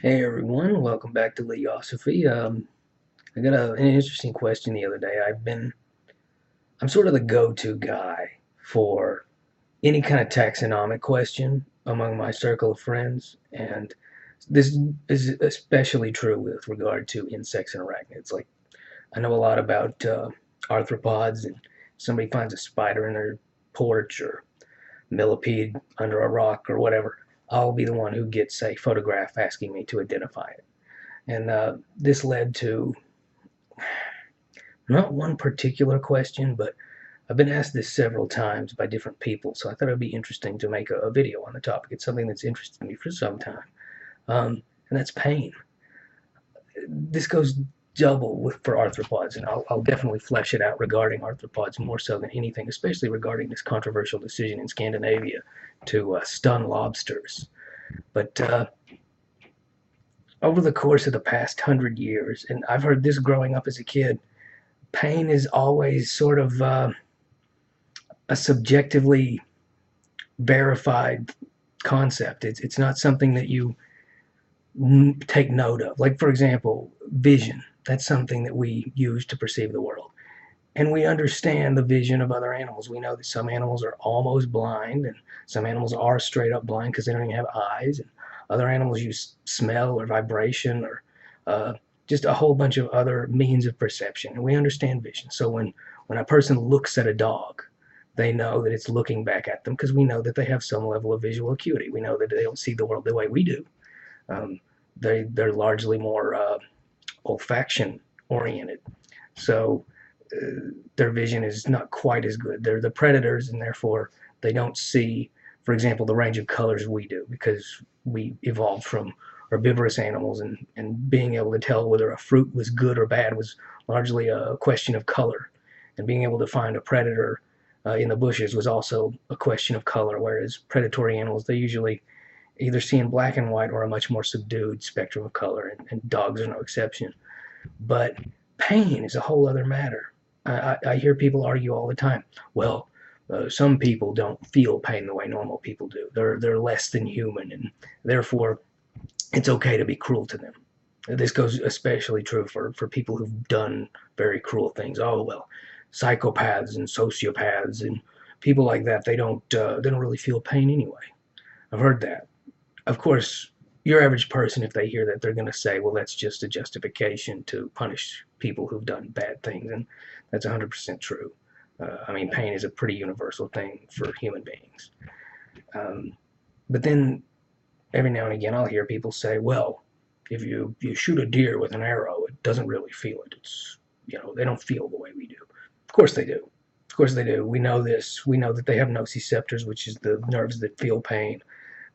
Hey everyone, welcome back to Leosophy. I got an interesting question the other day. I'm sort of the go-to guy for any kind of taxonomic question among my circle of friends, and this is especially true with regard to insects and arachnids. Like, I know a lot about arthropods, and somebody finds a spider in their porch or millipede under a rock or whatever, I'll be the one who gets a photograph asking me to identify it. And this led to not one particular question, but I've been asked this several times by different people, so I thought it would be interesting to make a video on the topic. It's something that's interested me for some time, and that's pain. This goes double for arthropods, and I'll definitely flesh it out regarding arthropods more so than anything, especially regarding this controversial decision in Scandinavia to stun lobsters. But over the course of the past 100 years, and I've heard this growing up as a kid, pain is always sort of a subjectively verified concept. It's not something that you take note of. Like, for example, vision. That's something that we use to perceive the world. And we understand the vision of other animals. We know that some animals are almost blind, and some animals are straight up blind because they don't even have eyes. And other animals use smell or vibration or uh, just a whole bunch of other means of perception. And we understand vision. So when a person looks at a dog, they know that it's looking back at them because we know that they have some level of visual acuity. We know that they don't see the world the way we do. Um, they're largely more olfaction oriented. So their vision is not quite as good. They're the predators, and therefore they don't see, for example, the range of colors we do because we evolved from herbivorous animals, and being able to tell whether a fruit was good or bad was largely a question of color. And being able to find a predator in the bushes was also a question of color, whereas predatory animals, they usually either see in black and white or a much more subdued spectrum of color, and dogs are no exception. But pain is a whole other matter. I hear people argue all the time. Well, some people don't feel pain the way normal people do. They're less than human, and therefore it's okay to be cruel to them. This goes especially true for people who've done very cruel things. Oh well, psychopaths and sociopaths and people like that, they don't really feel pain anyway. I've heard that. Of course, your average person, if they hear that, they're going to say, well, that's just a justification to punish people who've done bad things. And that's 100% true. I mean, pain is a pretty universal thing for human beings. Um, but then every now and again, I'll hear people say, well, if you shoot a deer with an arrow, it doesn't really feel it. They don't feel the way we do. Of course they do. Of course they do. We know this. We know that they have nociceptors, which is the nerves that feel pain.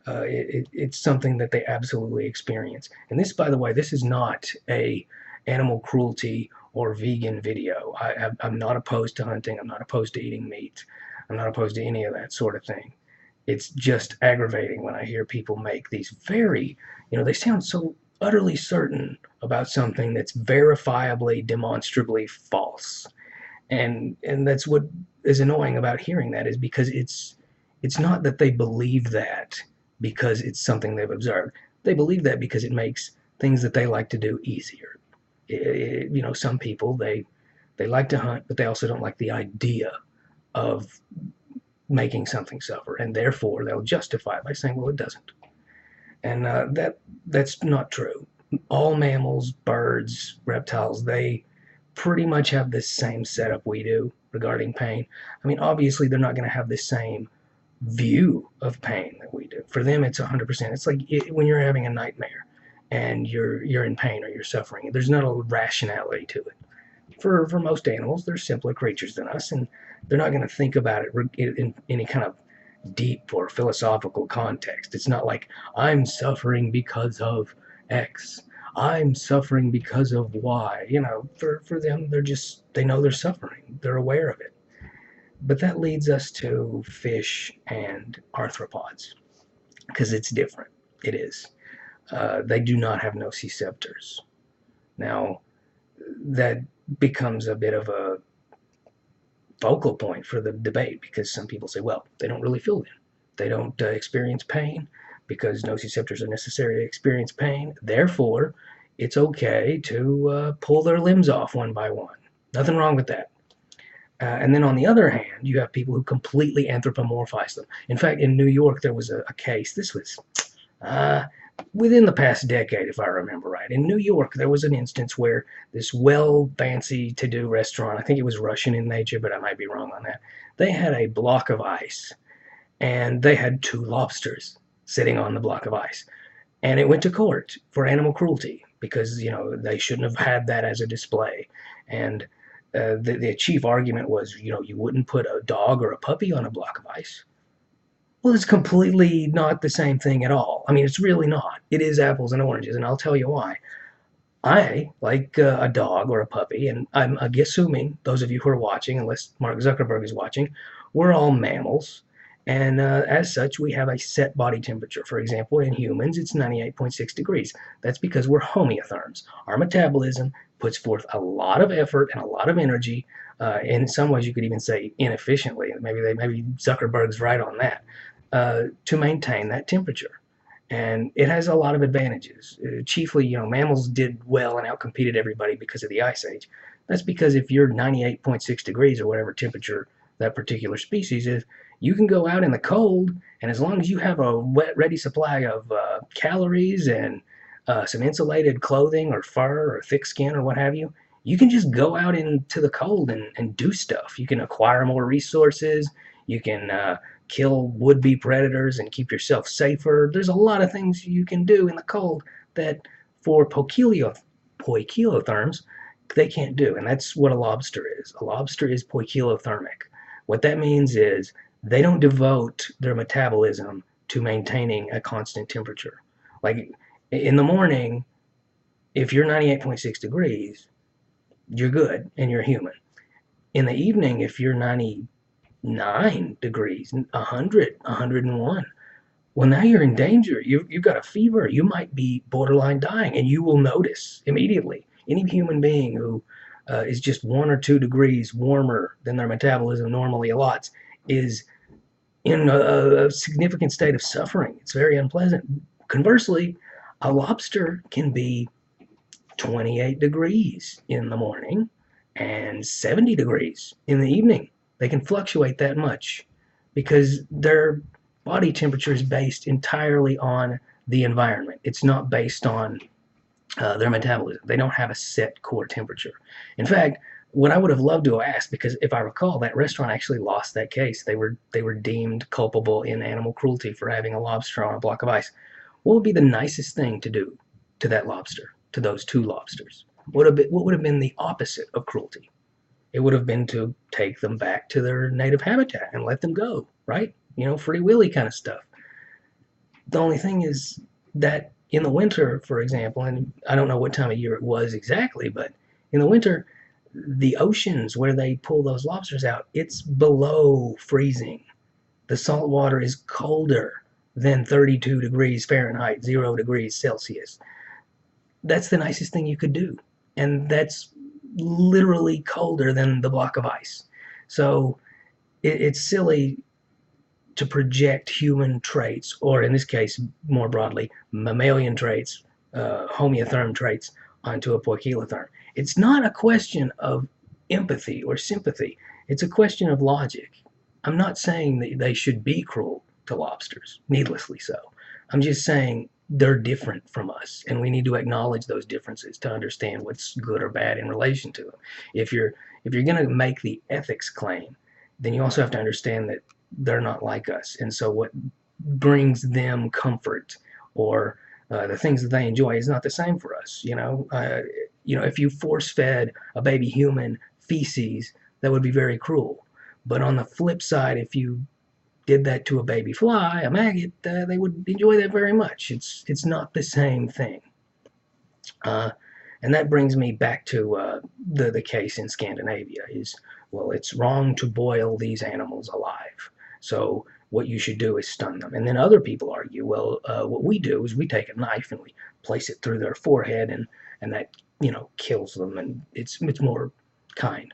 It's something that they absolutely experience. And this, by the way, this is not a animal cruelty or vegan video. I'm not opposed to hunting. I'm not opposed to eating meat. I'm not opposed to any of that sort of thing. It's just aggravating when I hear people make these they sound so utterly certain about something that's verifiably, demonstrably false. And that's what is annoying about hearing that, is because it's not that they believe that because it's something they've observed. They believe that because it makes things that they like to do easier. Some people, they like to hunt, but they also don't like the idea of making something suffer, and therefore they'll justify it by saying, well, it doesn't. And that's not true. All mammals, birds, reptiles, they pretty much have the same setup we do regarding pain. I mean, obviously they're not going to have the same view of pain that we do. For them, it's 100%. It's like when you're having a nightmare and you're in pain or you're suffering. There's not a rationality to it. For most animals, they're simpler creatures than us, and they're not going to think about it in any kind of deep or philosophical context. It's not like I'm suffering because of X. I'm suffering because of Y. For them, they know they're suffering. They're aware of it. But that leads us to fish and arthropods because it's different. It is. They do not have nociceptors. Now, that becomes a bit of a focal point for the debate because some people say, well, they don't really feel it. They don't experience pain. because nociceptors are necessary to experience pain. Therefore, it's okay to pull their limbs off one by one. Nothing wrong with that. And then on the other hand, you have people who completely anthropomorphize them. In fact, in New York, there was a case. This was uh, within the past decade, if I remember right. In New York, there was an instance where this fancy to do restaurant, I think it was Russian in nature, but I might be wrong on that, they had a block of ice and they had two lobsters sitting on the block of ice. And it went to court for animal cruelty because, they shouldn't have had that as a display. And the chief argument was, you wouldn't put a dog or a puppy on a block of ice. Well, it's completely not the same thing at all. I mean, it's really not. It is apples and oranges, and I'll tell you why. I like a dog or a puppy, and I'm assuming those of you who are watching, unless Mark Zuckerberg is watching, we're all mammals, and as such, we have a set body temperature. For example, in humans, it's 98.6 degrees. That's because we're homeotherms. Our metabolism puts forth a lot of effort and a lot of energy. In some ways, you could even say inefficiently. Maybe Zuckerberg's right on that. To maintain that temperature. And it has a lot of advantages. Chiefly, mammals did well and outcompeted everybody because of the Ice Age. That's because if you're 98.6 degrees or whatever temperature that particular species is, you can go out in the cold, and as long as you have a ready supply of calories and some insulated clothing or fur or thick skin or what have you, you can just go out into the cold and do stuff. You can acquire more resources. You can kill would-be predators and keep yourself safer. There's a lot of things you can do in the cold that for poikilotherms, they can't do. And that's what a lobster is. A lobster is poikilothermic. What that means is they don't devote their metabolism to maintaining a constant temperature. Like in the morning, if you're 98.6 degrees, you're good and you're human. In the evening, if you're 99 degrees, 100, 101, well, now you're in danger. You've got a fever. You might be borderline dying, and you will notice immediately. Any human being who is just 1 or 2 degrees warmer than their metabolism normally allots is in a significant state of suffering. It's very unpleasant. Conversely, a lobster can be 28 degrees in the morning and 70 degrees in the evening. They can fluctuate that much because their body temperature is based entirely on the environment. It's not based on their metabolism. They don't have a set core temperature. In fact, what I would have loved to have asked, because if I recall, that restaurant actually lost that case. They were deemed culpable in animal cruelty for having a lobster on a block of ice. What would be the nicest thing to do to that lobster, to those two lobsters? What would have been the opposite of cruelty? It would have been to take them back to their native habitat and let them go, right? Free willy kind of stuff. The only thing is that in the winter, for example, and I don't know what time of year it was exactly, but in the winter, the oceans where they pull those lobsters out, it's below freezing. The salt water is colder than 32 degrees Fahrenheit, 0 degrees Celsius. That's the nicest thing you could do. And that's literally colder than the block of ice. So it's silly to project human traits, or in this case, more broadly, mammalian traits, homeotherm traits, onto a poikilotherm. It's not a question of empathy or sympathy. It's a question of logic. I'm not saying that they should be cruel to lobsters, needlessly so. I'm just saying they're different from us, and we need to acknowledge those differences to understand what's good or bad in relation to them. If you're going to make the ethics claim, then you also have to understand that they're not like us, and so what brings them comfort or the things that they enjoy is not the same for us. If you force-fed a baby human feces, that would be very cruel. But on the flip side, if you did that to a baby fly, a maggot, they would enjoy that very much. It's not the same thing. And that brings me back to the case in Scandinavia is, well, it's wrong to boil these animals alive. So what you should do is stun them. And then other people argue, well, what we do is we take a knife and we place it through their forehead, and that, kills them, and it's more kind.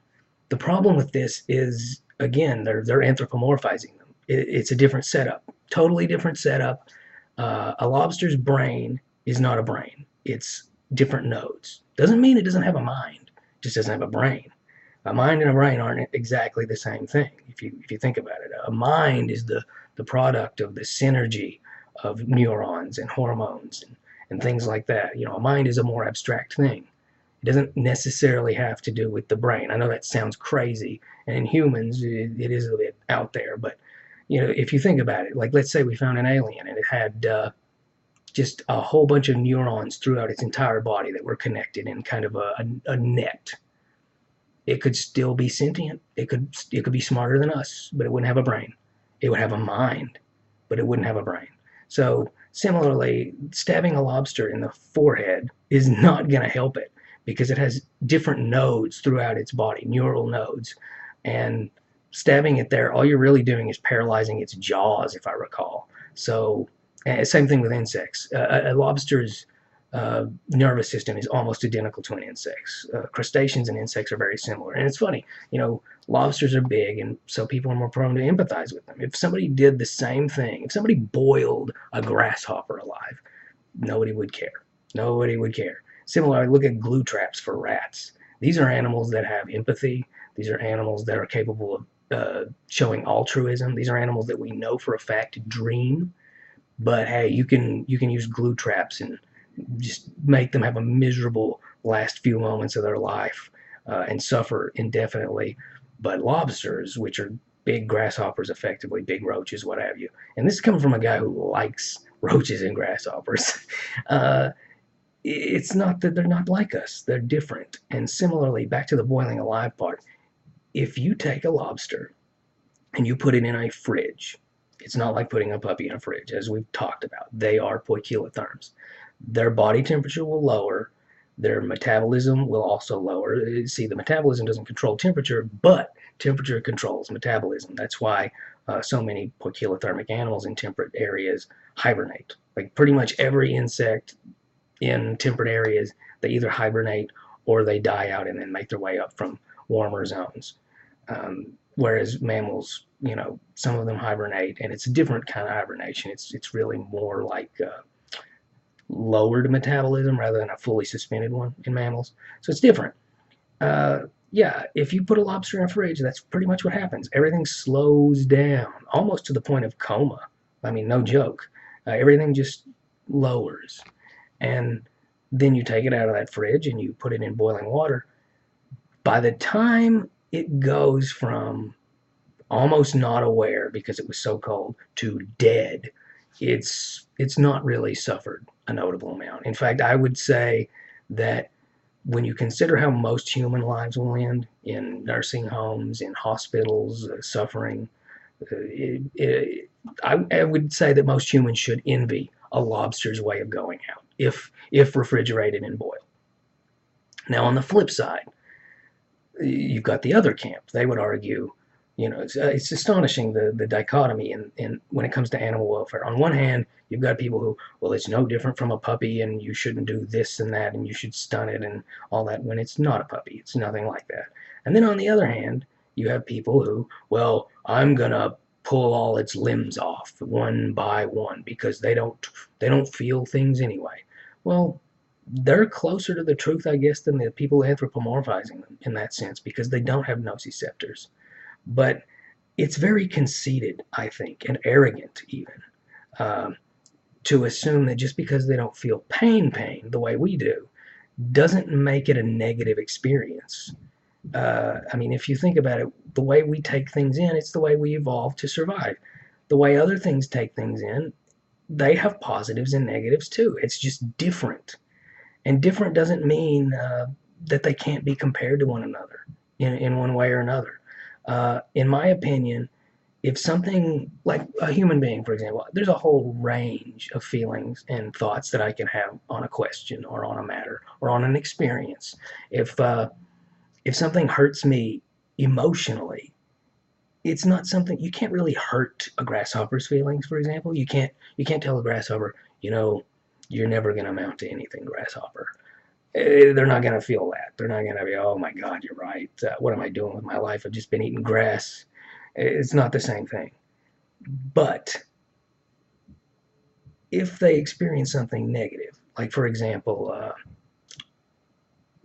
The problem with this is, again, they're anthropomorphizing them. It's a different setup, totally different setup. A lobster's brain is not a brain. It's different nodes. Doesn't mean it doesn't have a mind. It just doesn't have a brain. A mind and a brain aren't exactly the same thing. If you think about it, a mind is the product of the synergy of neurons and hormones and things like that. A mind is a more abstract thing. It doesn't necessarily have to do with the brain. I know that sounds crazy, and in humans, it is a bit out there. But if you think about it, like let's say we found an alien and it had just a whole bunch of neurons throughout its entire body that were connected in kind of a net. It could still be sentient. It could be smarter than us, but it wouldn't have a brain. It would have a mind, but it wouldn't have a brain. So similarly, stabbing a lobster in the forehead is not going to help it because it has different nodes throughout its body, neural nodes, and stabbing it there, all you're really doing is paralyzing its jaws, if I recall. So same thing with insects. A lobster's nervous system is almost identical to an insect's. Crustaceans and insects are very similar. And it's funny, lobsters are big, and so people are more prone to empathize with them. If somebody did the same thing, if somebody boiled a grasshopper alive, nobody would care. Nobody would care. Similarly, look at glue traps for rats. These are animals that have empathy. These are animals that are capable of showing altruism. These are animals that we know for a fact dream. But hey, you can use glue traps and just make them have a miserable last few moments of their life and suffer indefinitely. But lobsters, which are big grasshoppers, effectively big roaches, what have you, and this is coming from a guy who likes roaches and grasshoppers. uh, it's not that they're not like us; they're different. And similarly, back to the boiling alive part. If you take a lobster and you put it in a fridge, it's not like putting a puppy in a fridge, as we've talked about. They are poikilotherms. Their body temperature will lower. Their metabolism will also lower. See, the metabolism doesn't control temperature, but temperature controls metabolism. That's why so many poikilothermic animals in temperate areas hibernate. Like pretty much every insect in temperate areas, they either hibernate or they die out and then make their way up from warmer zones. Whereas mammals, some of them hibernate, and it's a different kind of hibernation. It's really more like lowered metabolism rather than a fully suspended one in mammals. So it's different. Yeah, if you put a lobster in a fridge, that's pretty much what happens. Everything slows down, almost to the point of coma. I mean, no joke. Everything just lowers. And then you take it out of that fridge and you put it in boiling water. By the time it goes from almost not aware because it was so cold to dead, it's not really suffered a notable amount. In fact, I would say that when you consider how most human lives will end in nursing homes, in hospitals, suffering, I would say that most humans should envy a lobster's way of going out if refrigerated and boiled. Now, on the flip side, you've got the other camp. They would argue, it's astonishing the dichotomy in when it comes to animal welfare. On one hand, you've got people who, well, it's no different from a puppy, and you shouldn't do this and that, and you should stun it and all that. When it's not a puppy, it's nothing like that. And then on the other hand, you have people who, well, I'm gonna pull all its limbs off one by one because they don't feel things anyway. Well, they're closer to the truth, I guess, than the people anthropomorphizing them in that sense because they don't have nociceptors. But it's very conceited, I think, and arrogant even, um, to assume that just because they don't feel pain the way we do doesn't make it a negative experience. I mean, if you think about it, the way we take things in, it's the way we evolved to survive. The way other things take things in, they have positives and negatives too. It's just different. And different doesn't mean that they can't be compared to one another in one way or another. In my opinion, if something like a human being, for example, there's a whole range of feelings and thoughts that I can have on a question or on a matter or on an experience. If something hurts me emotionally, it's not something you can't really hurt a grasshopper's feelings. For example, you can't tell a grasshopper, you're never going to amount to anything, grasshopper. They're not going to feel that. They're not going to be, oh my God, you're right. What am I doing with my life? I've just been eating grass. It's not the same thing. But if they experience something negative, like for example,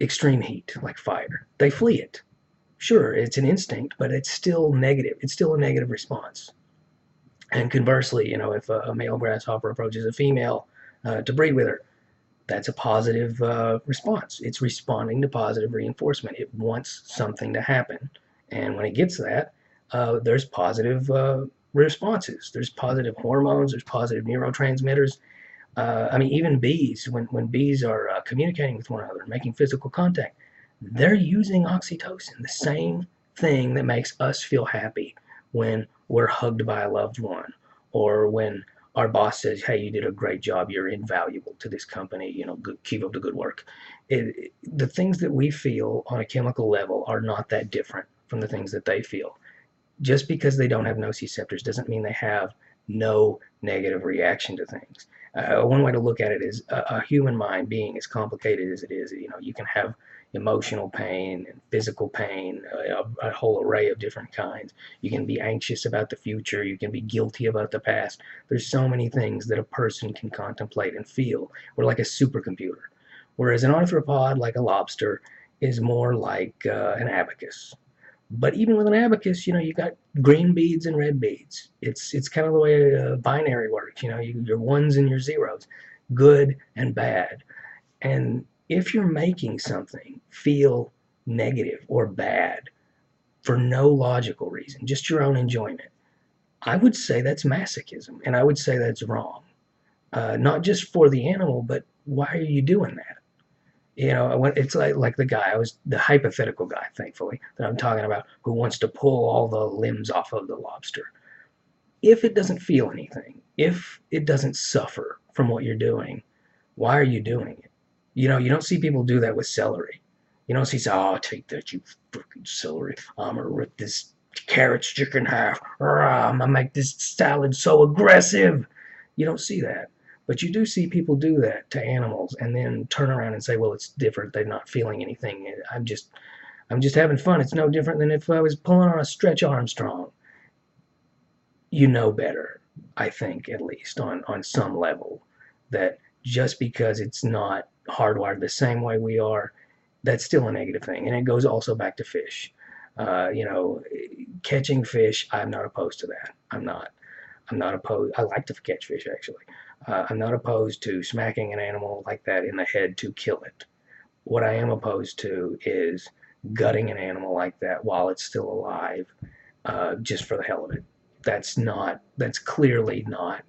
extreme heat, like fire, they flee it. Sure, it's an instinct, but it's still negative. It's still a negative response. And conversely, if a male grasshopper approaches a female to breed with her, that's a positive response. It's responding to positive reinforcement. It wants something to happen. And when it gets that, there's positive responses. There's positive hormones, there's positive neurotransmitters. I mean, even bees, when bees are communicating with one another, making physical contact, they're using oxytocin, the same thing that makes us feel happy when we're hugged by a loved one, or when our boss says, "Hey, you did a great job. You're invaluable to this company. Keep up the good work." The things that we feel on a chemical level are not that different from the things that they feel. Just because they don't have nociceptors doesn't mean they have no negative reaction to things. One way to look at it is a human mind, being as complicated as it is, you can have emotional pain and physical pain, a whole array of different kinds. You can be anxious about the future. You can be guilty about the past. There's so many things that a person can contemplate and feel. We're like a supercomputer. Whereas an arthropod, like a lobster, is more like an abacus. But even with an abacus, you got green beads and red beads. It's kind of the way binary works. Your ones and your zeros, good and bad. And if you're making something feel negative or bad for no logical reason, just your own enjoyment, I would say that's masochism, and I would say that's wrong. Not just for the animal, but why are you doing that? It's like the hypothetical guy, thankfully, that I'm talking about, who wants to pull all the limbs off of the lobster. If it doesn't feel anything, if it doesn't suffer from what you're doing, why are you doing it? You don't see people do that with celery. You don't see, "Oh, take that, you freaking celery. I'm gonna rip this carrot stick in half. I'm gonna make this salad so aggressive." You don't see that. But you do see people do that to animals and then turn around and say, "Well, it's different. They're not feeling anything. I'm just having fun. It's no different than if I was pulling on a Stretch Armstrong." You know better, I think, at least on some level, that just because it's not hardwired the same way we are, that's still a negative thing. And it goes also back to fish. Catching fish, I'm not opposed to that. I'm not. I'm not opposed. I like to catch fish, actually. I'm not opposed to smacking an animal like that in the head to kill it. What I am opposed to is gutting an animal like that while it's still alive, just for the hell of it. That's clearly not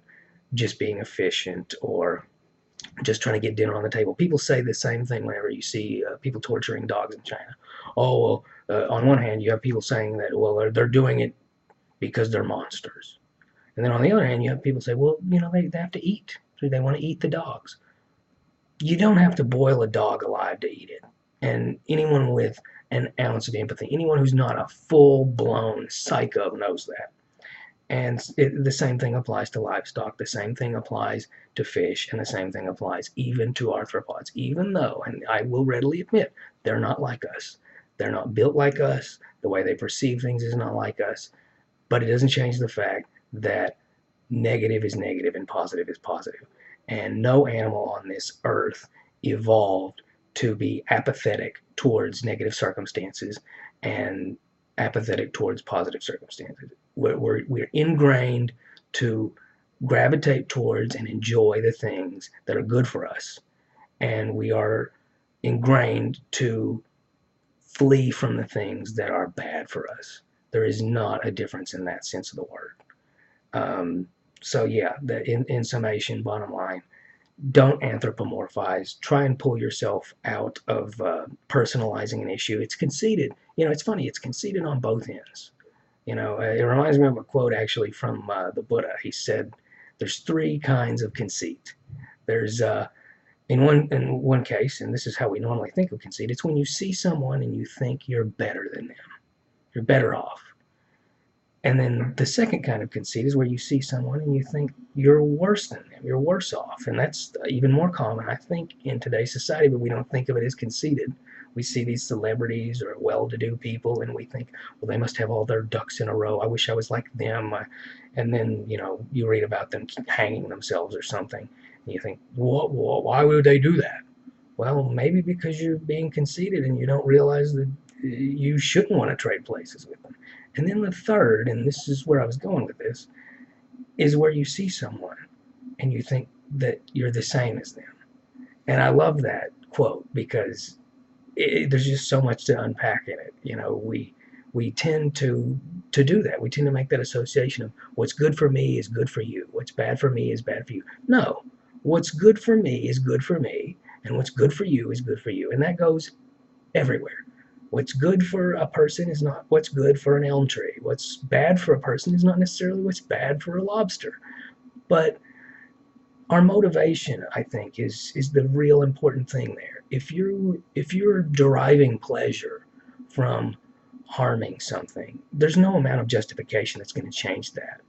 just being efficient or just trying to get dinner on the table. People say the same thing whenever you see people torturing dogs in China. Oh, well, on one hand, you have people saying that, well, they're doing it because they're monsters. And then on the other hand, you have people say, well, they have to eat. So they want to eat the dogs. You don't have to boil a dog alive to eat it. And anyone with an ounce of empathy, anyone who's not a full blown psycho knows that. And the same thing applies to livestock. The same thing applies to fish. And the same thing applies even to arthropods, even though, and I will readily admit, they're not like us. They're not built like us. The way they perceive things is not like us. But it doesn't change the fact that negative is negative and positive is positive. And no animal on this earth evolved to be apathetic towards negative circumstances and apathetic towards positive circumstances. We're ingrained to gravitate towards and enjoy the things that are good for us. And we are ingrained to flee from the things that are bad for us. There is not a difference in that sense of the word. So yeah, in summation, bottom line, don't anthropomorphize. Try and pull yourself out of personalizing an issue. It's conceited. It's funny. It's conceited on both ends. It reminds me of a quote actually from the Buddha. He said, "There's three kinds of conceit. There's in one case, and this is how we normally think of conceit. It's when you see someone and you think you're better than them. You're better off. And then the second kind of conceit is where you see someone and you think you're worse than them, you're worse off. And that's even more common, I think, in today's society, but we don't think of it as conceited. We see these celebrities or well to do people and we think, well, they must have all their ducks in a row. I wish I was like them. And then, you read about them hanging themselves or something. And you think, why would they do that? Well, maybe because you're being conceited and you don't realize that you shouldn't want to trade places with them. And then the third, and this is where I was going with this, is where you see someone and you think that you're the same as them. And I love that quote because there's just so much to unpack in it. We tend to do that. We tend to make that association of what's good for me is good for you. What's bad for me is bad for you. No, what's good for me is good for me, and what's good for you is good for you. And that goes everywhere. What's good for a person is not what's good for an elm tree. What's bad for a person is not necessarily what's bad for a lobster. But our motivation, I think, is the real important thing there. If you're deriving pleasure from harming something, there's no amount of justification that's going to change that.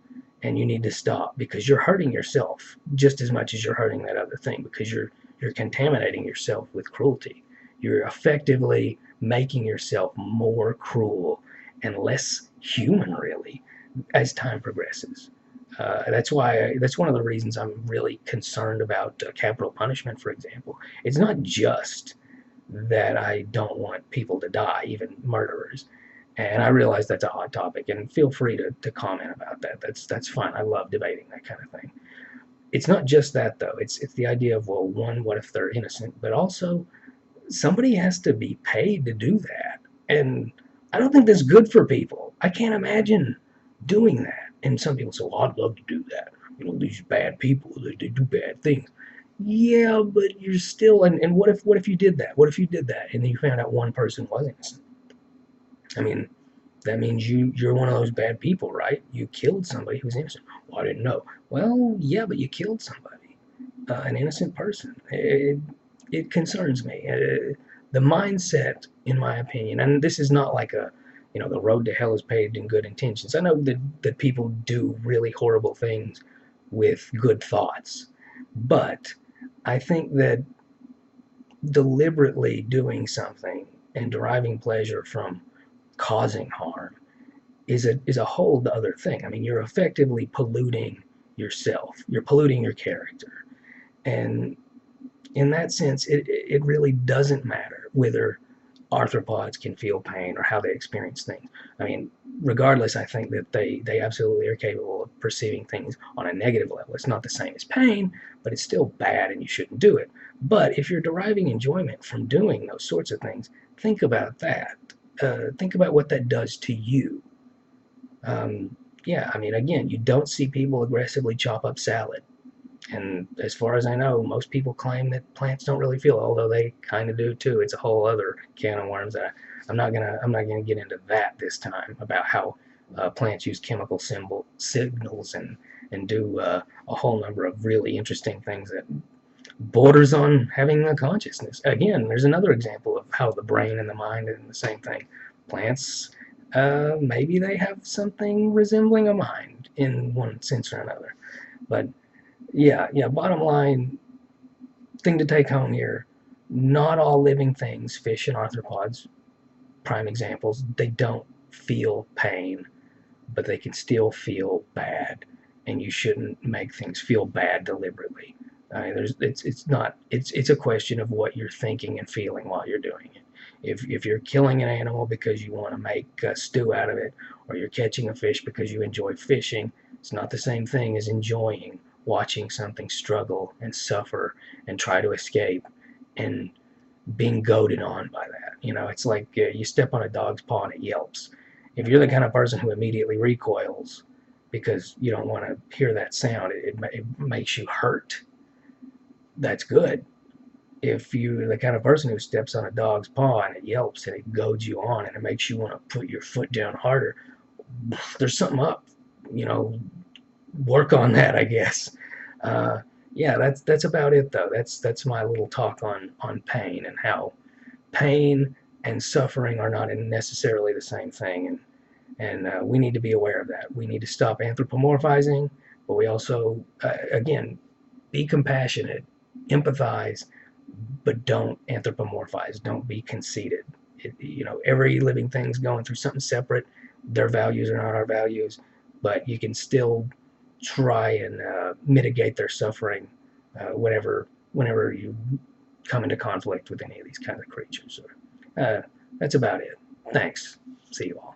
And you need to stop because you're hurting yourself just as much as you're hurting that other thing because you're contaminating yourself with cruelty. You're effectively making yourself more cruel and less human, really, as time progresses. That's one of the reasons I'm really concerned about capital punishment, for example. It's not just that I don't want people to die, even murderers. And I realize that's a hot topic, and feel free to comment about that. That's fine. I love debating that kind of thing. It's not just that though. It's the idea of, well, one, what if they're innocent, but also somebody has to be paid to do that, and I don't think that's good for people. I can't imagine doing that. And some people say, well, I'd love to do that. These bad people, they do bad things. Yeah, but you're still, and what if you did that? What if you did that and then you found out one person was innocent? I mean, that means you're one of those bad people, right? You killed somebody who's innocent. Well, I didn't know. Well, yeah, but you killed somebody, an innocent person. It concerns me. The mindset, in my opinion, and this is not like the road to hell is paved in good intentions. I know that people do really horrible things with good thoughts, but I think that deliberately doing something and deriving pleasure from causing harm is a whole other thing. I mean, you're effectively polluting yourself. You're polluting your character, and in that sense, it really doesn't matter whether arthropods can feel pain or how they experience things. I mean, regardless, I think that they absolutely are capable of perceiving things on a negative level. It's not the same as pain, but it's still bad and you shouldn't do it. But if you're deriving enjoyment from doing those sorts of things, think about that. Think about what that does to you. Yeah, I mean, again, you don't see people aggressively chop up salad. And as far as I know, most people claim that plants don't really feel, although they kind of do too. It's a whole other can of worms that I'm not gonna get into that this time about how plants use chemical signals and do a whole number of really interesting things that borders on having a consciousness. Again, there's another example of how the brain and the mind are the same thing. Plants, maybe they have something resembling a mind in one sense or another, but yeah, bottom line thing to take home here, not all living things, fish and arthropods, prime examples, they don't feel pain, but they can still feel bad, and you shouldn't make things feel bad deliberately. I mean, it's a question of what you're thinking and feeling while you're doing it. If you're killing an animal because you want to make a stew out of it, or you're catching a fish because you enjoy fishing, it's not the same thing as enjoying watching something struggle and suffer and try to escape and being goaded on by that. It's like you step on a dog's paw and it yelps. If you're the kind of person who immediately recoils because you don't want to hear that sound, it makes you hurt. That's good. If you're the kind of person who steps on a dog's paw and it yelps and it goads you on and it makes you want to put your foot down harder, there's something up. You know, work on that, I guess. Yeah, that's about it though. That's my little talk on pain and how pain and suffering are not necessarily the same thing, And we need to be aware of that. We need to stop anthropomorphizing, but we also, again, be compassionate, empathize, but don't anthropomorphize. Don't be conceited. Every living thing's going through something separate. Their values are not our values, but you can still try and mitigate their suffering whenever you come into conflict with any of these kind of creatures. That's about it. Thanks. See you all.